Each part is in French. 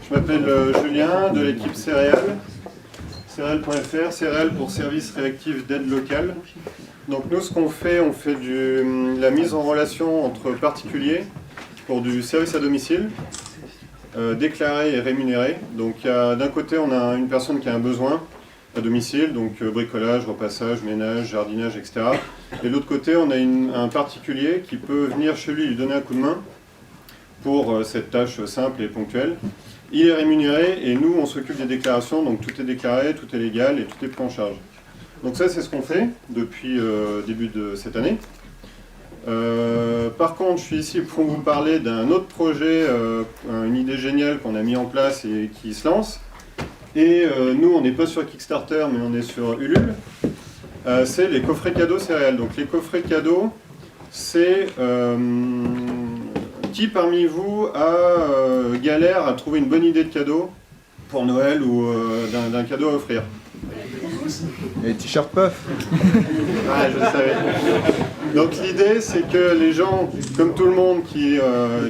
Je m'appelle Julien, de l'équipe Céréales, céréales.fr, Céréales pour service réactif d'aide locale. Donc nous, ce qu'on fait, on fait la mise en relation entre particuliers pour du service à domicile, déclaré et rémunéré. Donc d'un côté, on a une personne qui a un besoin à domicile, donc bricolage, repassage, ménage, jardinage, etc. Et de l'autre côté, on a un particulier qui peut venir chez lui donner un coup de main pour cette tâche simple et ponctuelle. Il est rémunéré et nous, on s'occupe des déclarations, donc tout est déclaré, tout est légal et tout est pris en charge. Donc ça, c'est ce qu'on fait depuis début de cette année. Par contre, je suis ici pour vous parler d'un autre projet, une idée géniale qu'on a mis en place et qui se lance. Et nous, on n'est pas sur Kickstarter, mais on est sur Ulule. C'est les coffrets cadeaux céréales. Donc les coffrets cadeaux, c'est... qui parmi vous a galère à trouver une bonne idée de cadeau pour Noël ou d'un cadeau à offrir? Et les t-shirts puff. Ah, je le savais. Donc l'idée, c'est que les gens, comme tout le monde, qui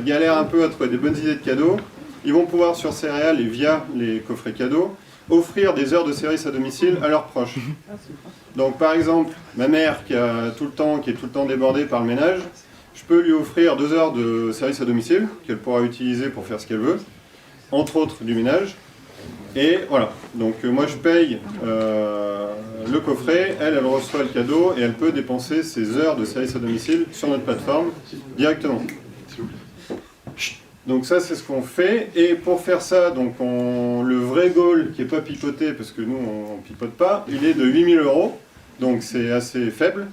galèrent un peu à trouver des bonnes idées de cadeaux, ils vont pouvoir sur Céréales et via les coffrets cadeaux, offrir des heures de service à domicile à leurs proches. Donc par exemple, ma mère qui est tout le temps débordée par le ménage, je peux lui offrir 2 heures de service à domicile qu'elle pourra utiliser pour faire ce qu'elle veut, entre autres du ménage. Et voilà, donc moi je paye le coffret, elle reçoit le cadeau et elle peut dépenser ses heures de service à domicile sur notre plateforme directement. Donc ça c'est ce qu'on fait, et pour faire ça, donc le vrai goal qui n'est pas pipoté, parce que nous on ne pipote pas, il est de 8 000 €, donc c'est assez faible,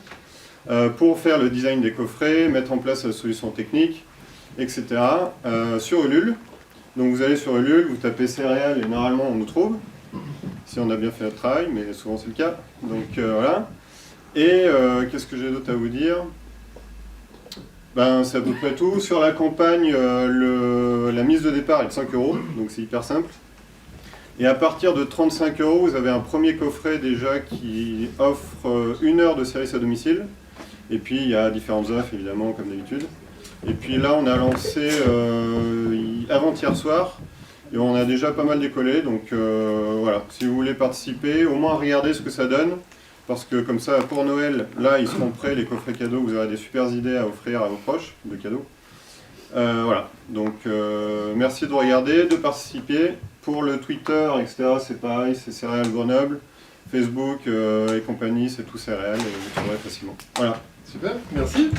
pour faire le design des coffrets, mettre en place la solution technique, etc. Sur Ulule. Donc vous allez sur Ulule, vous tapez céréales et normalement on nous trouve, si on a bien fait notre travail, mais souvent c'est le cas. Donc voilà. Et qu'est-ce que j'ai d'autre à vous dire? Ben, c'est à peu près tout. Sur la campagne, la mise de départ est de 5 €, donc c'est hyper simple. Et à partir de 35 €, vous avez un premier coffret déjà qui offre 1 heure de service à domicile. Et puis il y a différentes offres évidemment, comme d'habitude. Et puis là, on a lancé avant-hier soir, et on a déjà pas mal décollé. Donc voilà, si vous voulez participer, au moins regardez ce que ça donne. Parce que comme ça, pour Noël, là, ils seront prêts, les coffrets cadeaux, vous aurez des super idées à offrir à vos proches de cadeaux. Voilà, donc merci de regarder, de participer. Pour le Twitter, etc., c'est pareil, c'est Céréales Grenoble. Facebook et compagnie, c'est tout Céréales, et vous trouverez facilement. Voilà. Super, merci.